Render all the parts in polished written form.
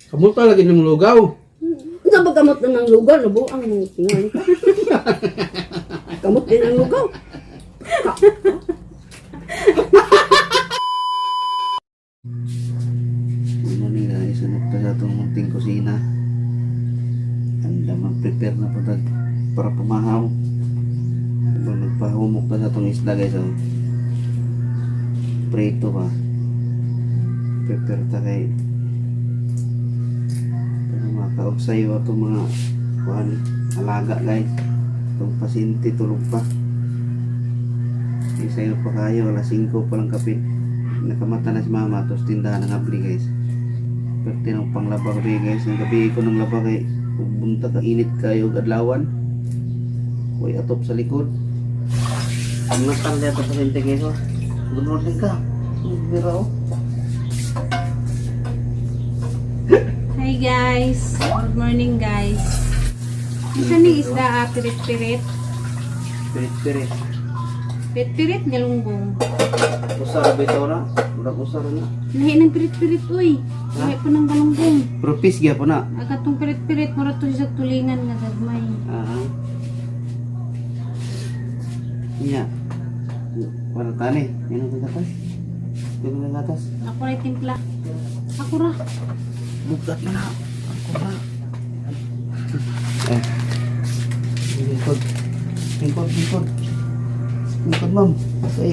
Kamot pa lagi ng lugaw. Sa pagkamot na ng lugaw, nabuang mo tingnan ka. Kamot din ang lugaw. Ano ni guys, sunod pa sa itong munting kusina. Handa mag-prepare na po para pumahaw. Habang nagpahumok na sa itong isla guys. Oh. Prito pa. Prepare ta kay para makaugsayo itong mga kuhan, alaga guys. Itong pasinti tulog pa. Isayo pa kayo, alas 5 pa lang kapit. Nakamata na si mama, tapos tindahan ng abli guys. Pero tinang panglaba ko guys. Ang gabi ko ng laba kay bunta ka init kayo gadlawan. Huwag atop sa likod. Ang natang dito sa sente guys. Good morning ka. Bira oh. Hi guys, good morning guys. Isa ni isda pirit-pirit. Pirit-pirit. Pirit-pirit galunggong. Usara ba ito na? Urang usara na. Lahi ng pirit-pirit uy. Lahi po ng galunggong. Pero pis po na. Agatong pirit-pirit mura to sa tulingan nga gagmay. Iya. Para tani. Yan ang gatas. Yan ang gatas. Ako rin timpla. Ako ra. Bugat na. Ako na. Lingkod. Lingkod, lingkod. Lingkod, ma'am. Okay.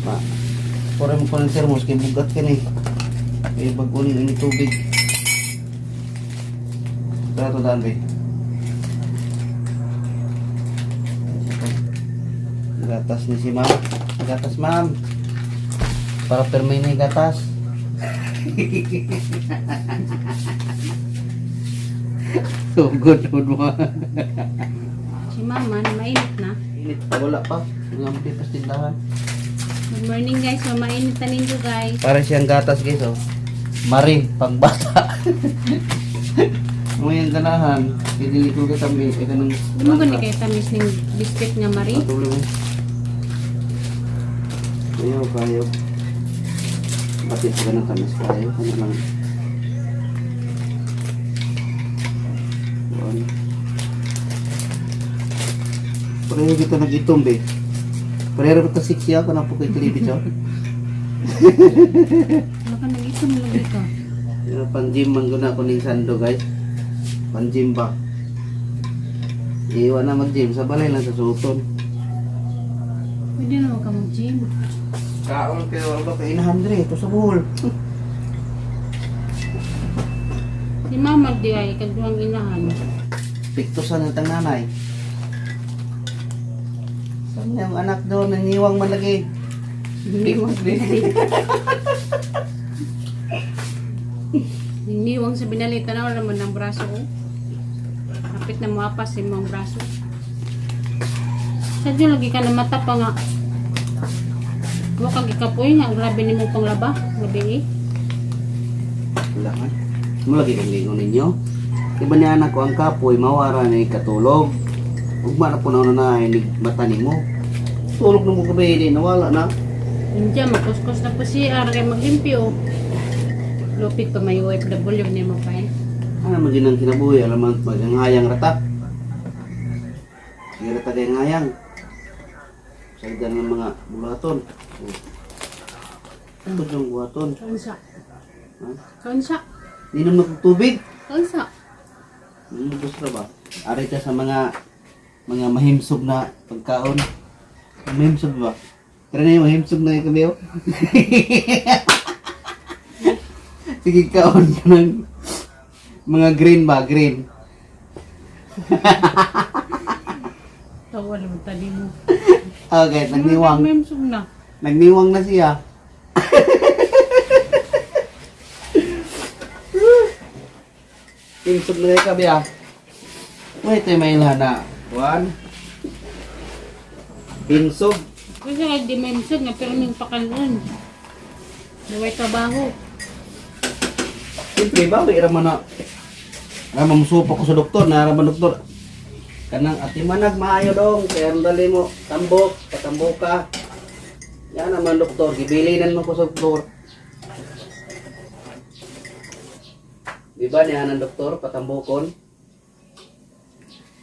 Pa. Pura mo ko ng thermos. Kaya bugat ka na eh. Kaya bagulin ang tubig. Kaya ito daan ba eh. Gatas ni si ma'am. Gatas, ma'am. Para permay na yung gatas. So good mo. Si mama na mainit na. Init pa wala pa. Ang pipas tindahan. Good morning guys, mamainit na ninyo guys. Para siyang gatas guys oh. Mari pang bata. Mo yung ganahan. Pidili ko ka kami eh kanang. Di mo gani kayo tamis ng biscuit nga mari? Patuloy mo. Kayo. Bakit ka ng tamis kayo? Ano lang. Buwan. Pareho kita nag-itom be. Pareho kita siksya ka na po kay Kilibi siya. Wala ka nag-ito mo lang dito. Pang-gym man ko na ako ng sando guys. Pang-gym ba? Iwan na mag-gym. Sa balay lang sa suton. Pwede naman ka mag-gym. Kaon kayo wala ba kay 100 ito sa buhol. Si mama di ay kagduang inahan. Piktusan ng tang nanay. Saan yung anak doon nangiwang malagi? Hiniwang sa binalita. Hiniwang sa binalita na wala naman ng braso ko. Kapit na muapas yung mga braso. Sadyo lagi ka na mata pa nga. Huwag kang ikapoy nga. Grabe ni mo panglaba. Grabe eh. Wala man. Mo lagi kang lingon ninyo. Iba ni anak ko ang kapoy mawara na ikatulog. Huwag man po na mata ni mo. Tulog na mo gabi din nawala na. Hindi makuskus na po siya. Kaya maglimpyo. Lupit pa may OFW ni mo pa eh. Ano maginang kinabuhi alam mo magang hayang rata. Sige rata kayang hayang. Sagdan ng mga bulaton. Ano yung buhaton? Kaunsa. Ha? Kaunsa. Inom na tubig. Kaunsa. Gusto ba? Ari ka sa mga mahimsog na pagkaon. Mahimsog ba? Pero na yung mahimsog na yung kabiyo. Sige kaon ka ng mga green ba? Green. Tawa naman tali mo. Okay, nagniwang. Memsog na. Nagniwang na siya. Himsog na yung kabiyo. Wait, may ilhana. One. Pinsog. Kasi nga di memsog nga pero may pakanon. Naway trabaho. Siyempre, bawi raman na. Mamusupa ko sa doktor, naraman doktor. Kanang atimanag maayo dong, kaya ang dali mo, tambok, patambok ka. Yan naman doktor, gibilinan mo ko sa doktor. Di ba niya ng doktor patambukon?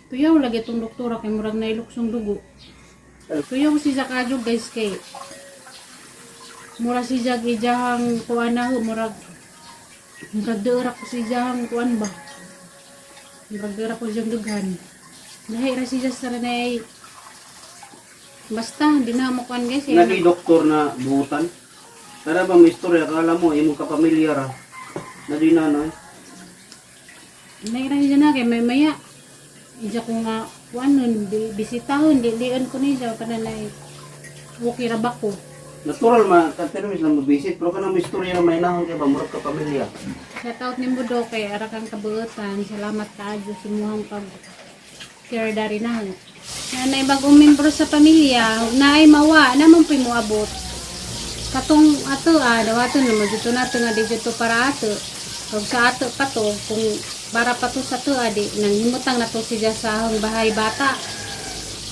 Tuyaw lagi itong doktora kay murag na iluksong dugo. Tuyaw si Zakadyo guys kay murag si Jag ijahang kuan na ho, murag derak ko si ijahang kuan ba. Murag derak ko siyang dughan. Dahil ra si Jag sa ranay basta di na mo kuan guys. Nagi doktor na buutan. Tara bang istorya kala mo imong kapamilya ra. Na di nanay. Naira siya na kay may maya. Ija ko nga kuan nun bisitahon dian ko ni siya kada na okay ra ba ko. Natural ma ka-termis lang mabisit pero kanang istorya na may nahon kay ba murag kapamilya. Shout out ni Budo kay ara kang kabuotan. Salamat kaadyo sa imuhang pag care dari na. Nanay bagong membro sa pamilya, naay mawa namang po'y moabot. Katong ato dawaton na dito nato nga dito para ato. Kung sa ato pa to, kung para pa to sa to adi, nanghimutang na to siya sa hang bahay bata.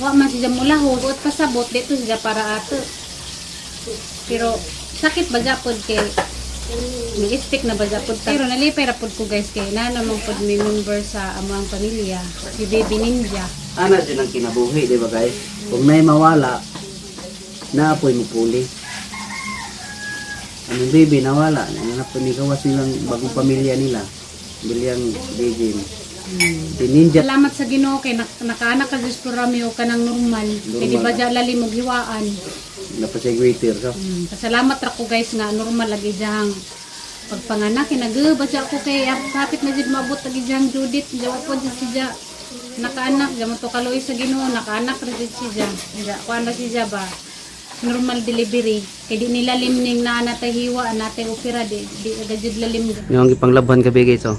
Wa man siya mula hugot pasabot dito siya para ato. Pero sakit ba japod kay may-stick na ba japod ta. Pero nalipay ra pod ko guys kay na naman pod may member sa among pamilya, si Baby Ninja. Ana din ang kinabuhi, di ba guys? Kung may mawala, naapoy mo puli. Ang baby nawala, nanapanigawas nilang bagong pamilya nila. Bilyang baby. Si Ninja, Salamat sa Ginoo kay nakaanak ka Diyos programi o kanang normal. Kay di ba dyan lalim og hiwaan. napasegwaiter ka. Pasalamat ra ko guys nga normal lagi diyang pagpanganak kinagaba siya ako kay kapit na jud maabot lagi diyang Judith jawa po jud siya nakaanak jamo to kaloy sa Ginoo nakaanak ra jud siya kuan ra siya ba normal delivery kay di nila limning na natay hiwa natay opera di agad jud lalim. Yung ipanglaban ka guys oh.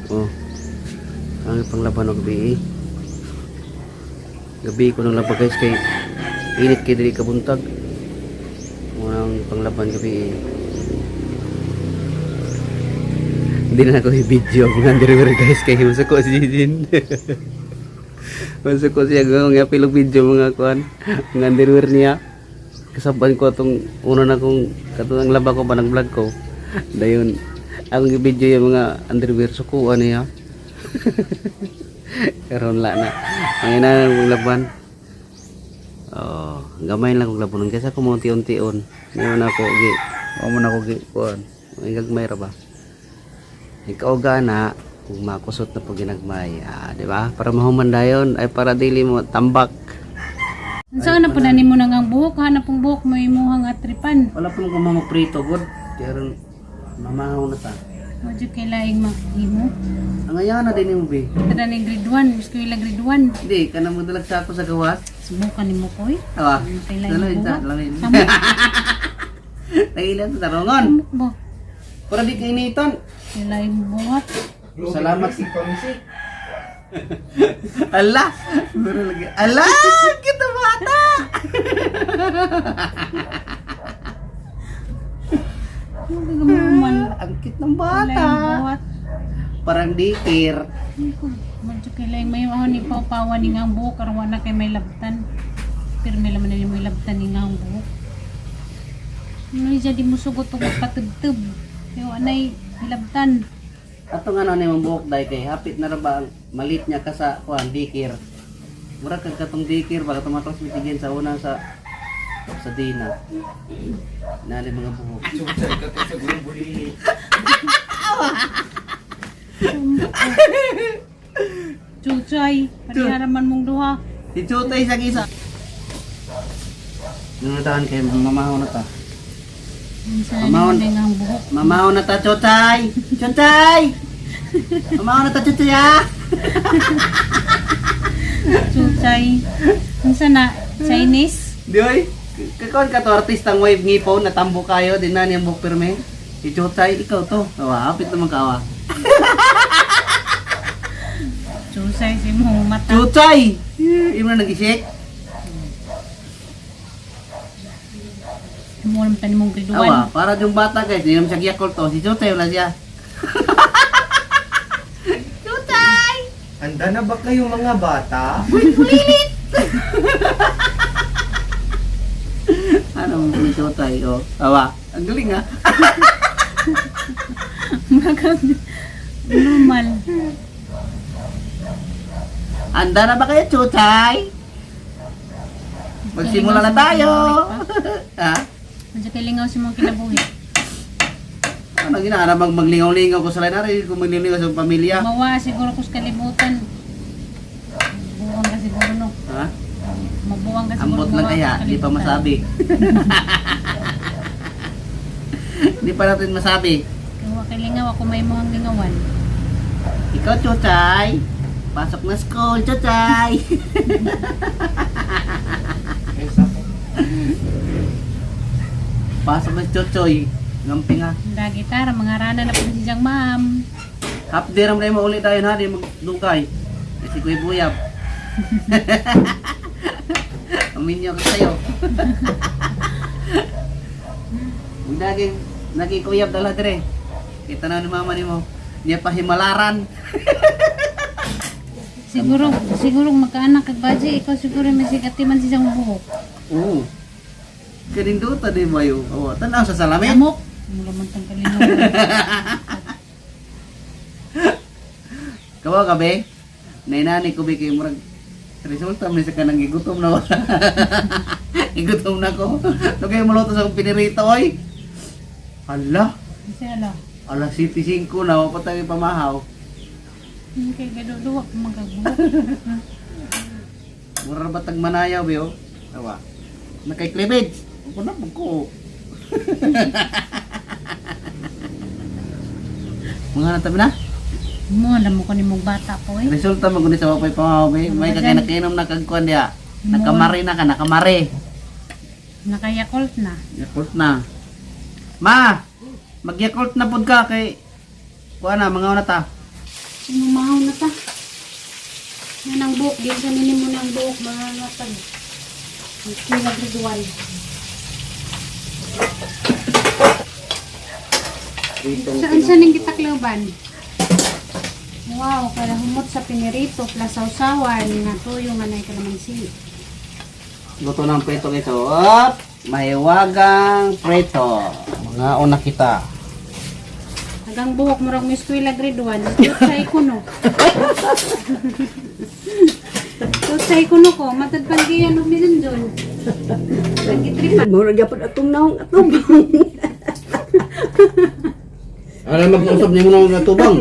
Oh. Ang ipanglaban og gabi. Gabi ko nang labag guys kay init kay diri kabuntag. Unang panglaban gabi. Hindi na ako i-video mga underwear guys kay masako si Jin. Masako siya gawang yapilog video mga kuan. Mga underwear niya. Kasaban ko itong una na kong katulang laba ko ba ng vlog ko. Dayon akong i-video yung mga underwear sukuan niya. Karon la na. Ang ina ng laban. Oh, gamay lang kong labunon kasi ako mo unti-unti-on. Ngayon ako gi. Amo na ko gi kuan. Ang gagmay ra ba? Ikaw gana kung makusot na pag ginagmay, di ba? Para mahuman dayon ay para dili mo tambak. Saan na po na nimo nang ang buhok hanap pong buhok mo imuhang atripan. Wala pa nung mamaprito god. Pero mamahaw na ta. Mo jud kay laing mahimo. Ang ayan na din mo bi. Kada ni grade 1, gusto ila grade 1. Hindi, kanang magdalag sa ako sa gawas. Subukan nimo koy. Awa. Kay Dalain laing sa, buhok. dalain. Samok Nagilan sa tarongon. ba? Para di kainiton. Kay laing buhat. Salamat si Pamisik. Ala! Buro lagi. Ala! Kita bata! Gagamuman. Ang cute ng Laing bata. buhat. Parang dikir. Mo jud kay laing may ahon ni papawan ni ngang buhok karon na kay may labtan. Pero may laman na may labtan ni ngang buhok. Ano jadi mo sugot og patubtub. Kaya anay labtan. Ato nga na yung buhok dahil kay hapit na ra ba ang malit niya ka sa kuan dikir. Mura kag katong dikir baka tumatos mitigin sa una sa dina. Nali mga buhok. Chuchay, pariharaman mong duha. Si Chutay sa gisa. Nunatahan kay mamahaw na ta. Minsan Amahon. na ngang buhok. Mamahaw na ta Chutay. Chutay. Mamahaw na ta Chutay ah. Chuchay. Minsan na Chinese. Di oy. Kakon ka to artistang wave ngipon natambo kayo din na niyang buhok pirme. Si Chutay ikaw to. Awa, hapit naman kawa. Chuchay si mong mata. Chutay. Imo na nag-shake. Mo naman mong grade 1. Awa, para yung bata guys, hindi naman siya Yakult to. Si Chutay wala siya. Chutay! Handa na ba kayo mga bata? Ano mo si Chutay? Oh. Awa, ang galing ah. Normal. Handa na ba kayo, Chuchay? Magsimula na tayo. Ha? Medyo kailingaw si mong kinabuhi. Ano gina? Maglingaw-lingaw ko sa lain na rin kung maglingaw sa pamilya. Mawa siguro ko sa kalibutan. Buwang ka siguro no. Ha? Mabuwang ka siguro. Ambot lang mawa kaya, sa di pa kalibutan. masabi. Di pa natin masabi. Kaya kailingaw ako may muhang lingawan. Ikaw, Chuchay. Pasok na school, Chuchay. Pasok na Chuchoy. Ngamping ha. Lagi tara, mga rana na po siyang ma'am. Hapdi ram na mo ulit tayo na, di magdugay. Si Kuya Buyab. Aminyo ka sa'yo. Nagkikuyab dala dire. Kita na ni mama ni mo. Niya pa himalaran. Siguro magkaanak kag baji, ikaw siguro may sigatiman siyang buhok. Oo. Kaninduta di ba yun? Oo. Tanaw sa salamin. Amok. Mula man tang kalinaw. Kawa ka be? Nainani ko be kay murag resulta man sa kanang gigutom na wala. Igutom na ko. No kay muluto sa akong pinirito oy. Hala, Kasi ala. alas 7:05 na wa pa tayo pamahaw. Kaya gaduduwa ko magkabuhok. Mura ba tag manayaw be oh? Tawa. Nakay cleavage. Ako na ko. Mga natabi na? Mo alam mo ko ni mong bata po eh. Resulta mo kundi sa wapay pamahaw be. May kakinakinom na kagkuan diya. Nakamari na ka, nakamari. Nakayakult na. Yakult na. Ma! Mag-yakult na pod ka kay kuha na, mga una ta. Sinong mahaw na ta? Yan ang buhok. Diyan sa nini mo ng buhok. Mga natag. Kila gradual. Saan siya nang gitaklaban? Wow, kaya humot sa pinirito plus sausawan nga tuyo nga na ikalamansi. Luto ng preto ito. Up! Mahiwagang preto. Mga una kita. Hanggang buhok mo rin may eskwela grade 1. Tutsay ko no. Tutsay ko no ko. Matad panggiyan o minundon. Panggitripan. Mura gyapon atong naong atong. Alam mag-usap niyo muna ng natubang.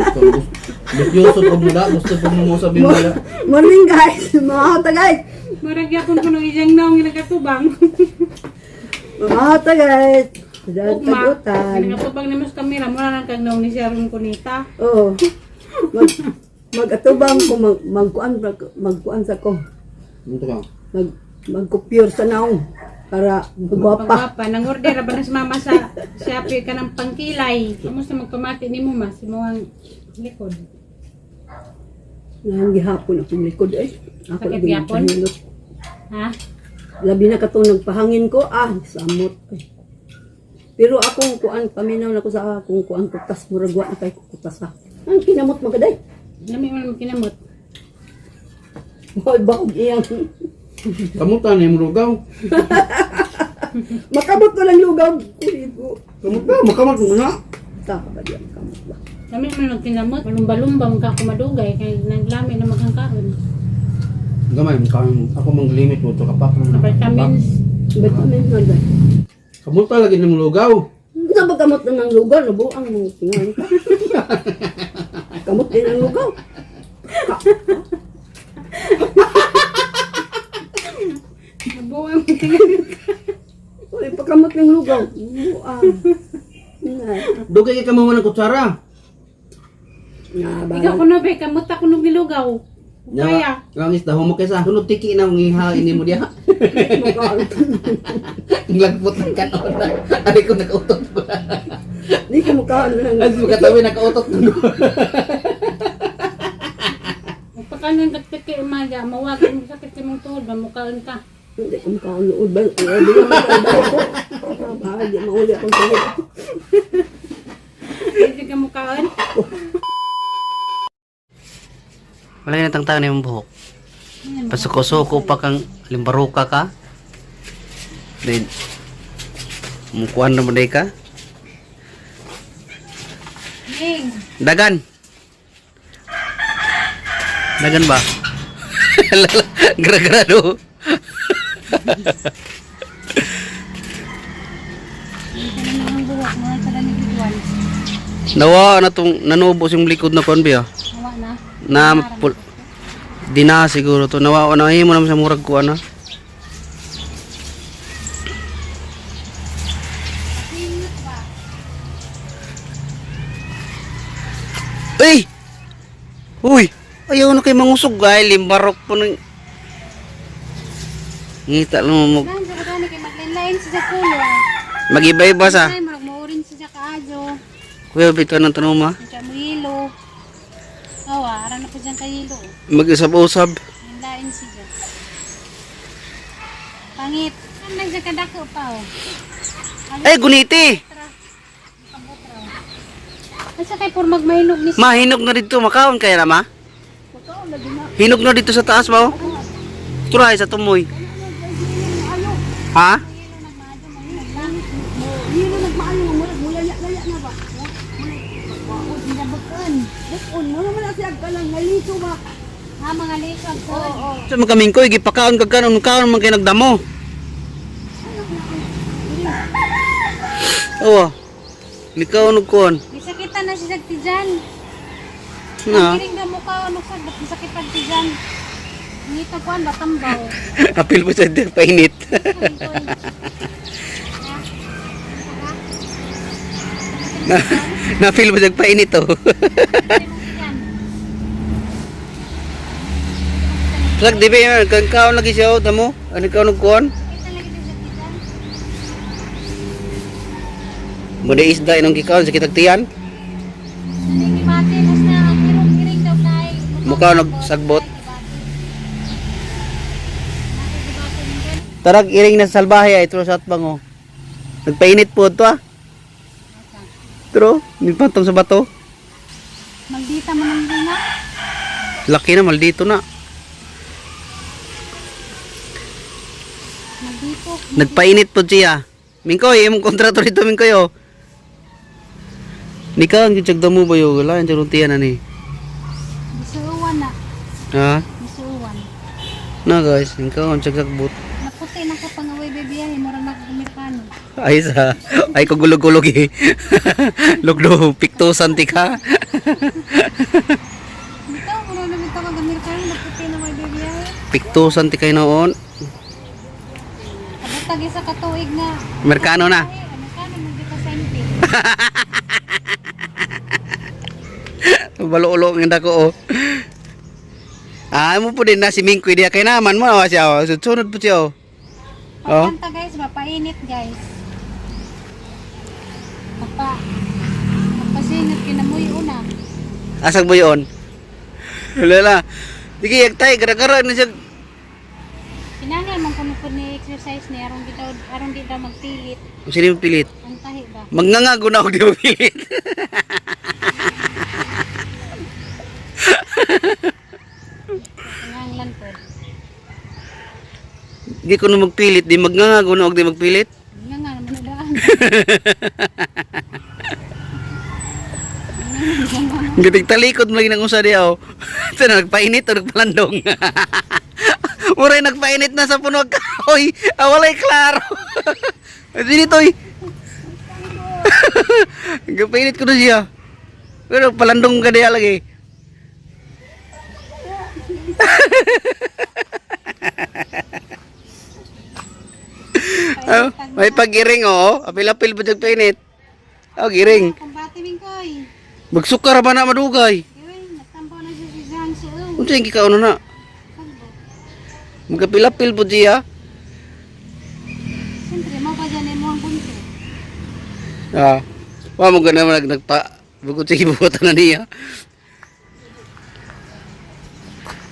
Gusto ko muna. Gusto ko muna sabihin nila. Morning guys, mga hata guys. Maragyapon ko ng isang naong ginagkatubang. Mga hata guys. Dahil Ugma. tagutan. Ginagkatubang ni mas kamera. Mura nang kag naong ni Sharon Kunita. Oo. Mag-atubang ko, magkuan sa ko. Ito ka. Magkupure sa naong. Para magwapa. Pagwapa. Nang order ba na si mama sa Shopee ka ng pangkilay. Kamusta magpamati ni mo mas? Si mga likod. Nang gihapon akong likod eh. Ako Sakit lagi gihapon? nagpahilot. Ha? Labi na katong nagpahangin ko, samot. Ay. Pero akong kuan, paminaw na ko sa akong kuan kutas, muragwa na kay kutas ha. Ang kinamot magaday. Lami mo naman kinamot. Hoy, bakog iyang. Kamutan yung lugaw. Makabot ko lang lugaw. Kuligo. Kamutan, makamot mo na. Taka ba diyan, kamot ba? Lami mo naman kinamot. Malumba-lumba magka kumadugay. Kaya naglami na maghangkaon. Gamay, ako mang limit mo ito kapak. Vitamins. Ba't namin nagay? Kamutan lagi ng lugaw. Sa pagkamot na ng lugaw, nabuang mo tingan ka. Kamot din ang lugaw. Nabuhay mo tingin. Uy, pagkamot ng lugaw. Nabuang. Dugay ka mawa ng kutsara. Ikaw kuno be, kamot ako nung nilugaw. Kaya. Langis dahon mo kaysa. Sunod tiki na ang ihain mo diha. Ang lagpot ng kanon. Ari ko nakautot ba? Di ka mukhaan lang. As makatawi nakautot mo. Pagkanan kagtiki umaga, mawagan mo sakit sa mong tuhod, mamukaan ka. Hindi ko mukhaan nood ba? Di naman ka ko. Bakit di mauli akong tuloy. Hindi ka mukaan. Wala na tang tao na yung buhok. Pasuko-suko pa kang limbaruka ka. Then, mukuhan na mo ka. Ning, Dagan! Dagan ba? Gara-garado. Ito na ang buwak mo sa lanigwan. Nawa na tong nanubos yung likod na kon biya. Hawa na. Na di na siguro to. Nawa na himo naman sa murag ko ana. Ay! Uy! Ayaw na kay mangusog ay limbarok po ng ngita lang mo. Nan sa kadani kay maglain-lain sa kulo. Mag-iba-iba sa. Ay marag maurin sa kaadyo. Kuya bito ng tanong ma. Sa muhilo. Awa, ara na po dyan kayilo. Mag-usab-usab. Lain siya. Pangit. Kan nagsa kadako pa oh. Ay guniti. Asa kay por magmahinog ni Mahinog na dito makaon kaya na ma. Hinog na dito sa taas ba oh? Turay sa tumoy. Ha? Hilo nagmaayo mo mulaya-laya na ba? Waod ginabakan. Dukon mo naman siya kalang nalito ba? ha mga likod ko. Sa mga kaming ko gipakaon kag kanon kaon man kay nagdamo. Oh. Likaw og kon. Gisakitan na si Sagti dyan. Na. Kiring na mukha ano sa gisakitan ti dyan. Ngita ko ba tambaw. Apil po sa painit. Na feel mo sa painit oh. Sak di ba kang kaon lagi siya oh damo. Ano kaon og kon? Muna isda inong gikaon sa kitagtiyan. Mukha nagsagbot. Tarag iring na sa salbahe ay tro sa atbang oh. Nagpainit po to ah. Tro, nipatong sa bato. Maldita mo nang dina. Laki na maldito na. Maldito. Nagpainit po siya. Mingkoy, imong kontrato dito Mingkoy oh. Nika ang gitsagda mo ba yun? Wala yung charuntiyan na ni. Bisuuwan na. Ha? Bisuuwan. Na guys, ikaw ang tsagsagbot. Naputi na ka pangaway bebiyahe. Mura nag-Amerikano. Ay sa, ay ko gulog-gulog eh. Luglo, piktusan ti ka. Dito, mura naman ito kag-Amerikano. Naputi na may bebiyahe. Piktusan ti kayo noon. Kabatagi sa katuig na. Amerikano na. Amerikano mo dito sa MP. Balo-ulo ng dako oh. Ah, mo po din na si Mingkoy diya kay naman mo awa siya oh. Sunod po siya oh. Oh. Pagkanta guys, mapainit guys. Mapasinit kinamuy una. Asag mo yun? Lala. Sige, yagtay, gara-gara na siya. Kinahanglan man kuno po ni exercise ni aron di daw magpilit. Sino yung pilit? Ang tahi ba? Magngangago na ako di mo pilit. Kinahanglan po. Di ko na magpilit, di magngangago na ako di magpilit. Nga nga naman daan. Gitig talikod mo lagi ng usa diya oh. Ito na nagpainit o nagpalandong. Muray nagpainit na sa puno kahoy. Walay klaro. Dito eh. Nagpainit ko na siya. Pero palandong ka diya lagi. Oh, may pag-iring oh. Apil-apil pa dyan painit. Oh, giring. Pambati min koy. Magsukar ba na madugay? Iwing, nagtampo na siya si Zhang Siung. Unsa yung kikaon na? Magkapil-apil po siya. Siyempre, mo pa dyan mo ang bunso. Ah. Wa mo gana nagpa bukod sa ibubutan na niya.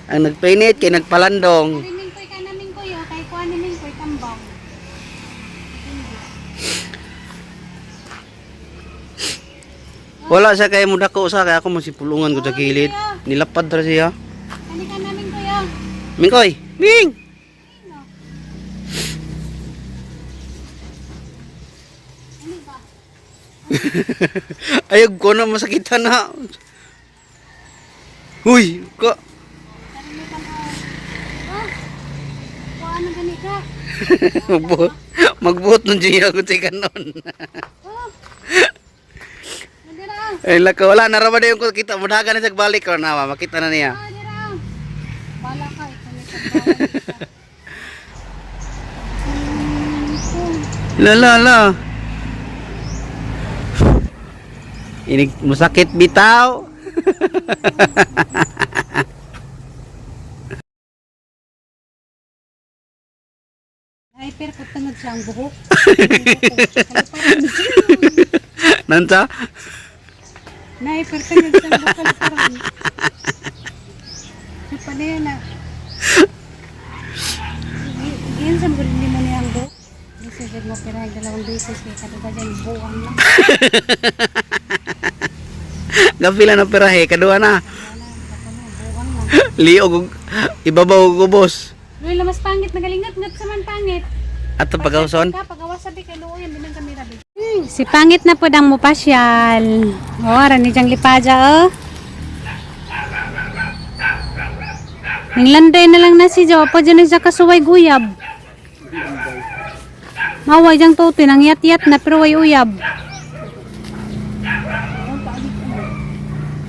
Ang nagpainit kay nagpalandong. Karining koy ka namin koy, o kay kuha namin koy tambang. Wala siya kay mudako sa kaya ako masipulungan ko sa gilid. Nilapad ra siya. Kani ka namin koy, o. Mingkoy, Ming. Ano ba? Ayog ko na masakitan na. Huy, ka. ano gani ka? Magbuot nun dyan ako sa kanon. Oh. Nadira. Ay, laka, wala. Naramada yung kita. Mudaga na siya balik ko na. Makita na niya. Nadira. Bala ka. Ito may kabawan. Lala. Ini musakit bitaw. Hyper ko tangad siya ang buhok. Nansa? Na-hyper tangad siya ang buhok. Parang. Siya na yan na. Iyan sa mga hindi mo niya ang buhok. Sige mo pero ay dalawang beses kaya kaduga dyan buwang na. Gapila na perahe. Kadua na. Buwang na. Liog. Ibabaw ko boss. Luy lamas pangit nagalingat-ngat sa man pangit. Ato pagawson. Pagawa sabi kay luoy ang binang kamera bi. Si pangit na po dang mo pasyal. Oh, rani jang lipaja oh. Ninglanday na lang na si Jo pa dyan sa kasuway guyab. Maway jang to tinang yat-yat na pero way uyab.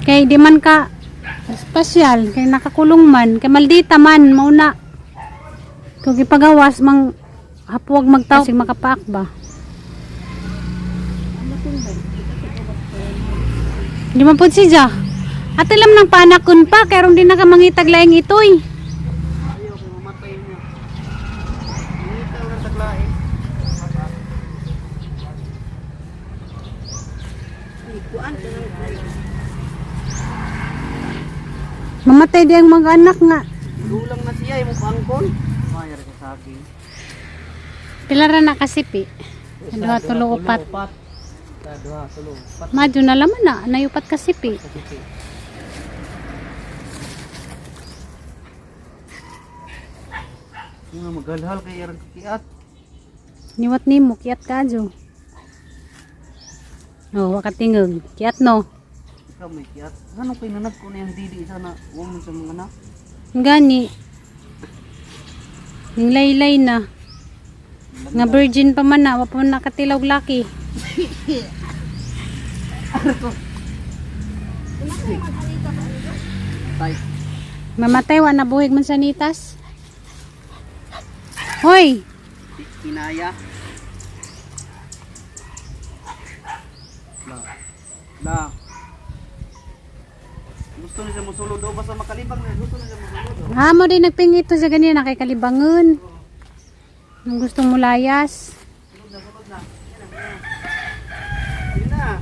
Kay di man ka special kay nakakulong man kay maldita man mauna. Kung ipagawas mang hapuwag magtaw sig makapaak ba. Di man pud si Ja. At alam ng panakon pa kay ron din na ka mangitag laing itoy. Mamatay di ang mga anak nga. Gulang na siya. Yung pangkon. Mayar ka sa akin. Pila ra na kasipi. Duha tulo upat. Duha tulo upat. Madyo na laman na nayupat kasipi. Nga magalhal kay yarang kikiat. Niwat nimo kiat kadyo. Oh, wakatingog. Kiat no. Ikaw may kiat. Ano kay nanag ko na yung didi sana. Huwag mo sa mga anak. Gani. Ning laylay na. Nga virgin pa man na, wa pa man nakatilog laki. Mamatay wa na buhig man sanitas. Hoy, Kinaya. La. Gusto niya musulod daw basta makalibang na gusto niya musulod. amo din nagpingito sa ganyan kay kalibangon. Nung gusto mo layas. Yun na.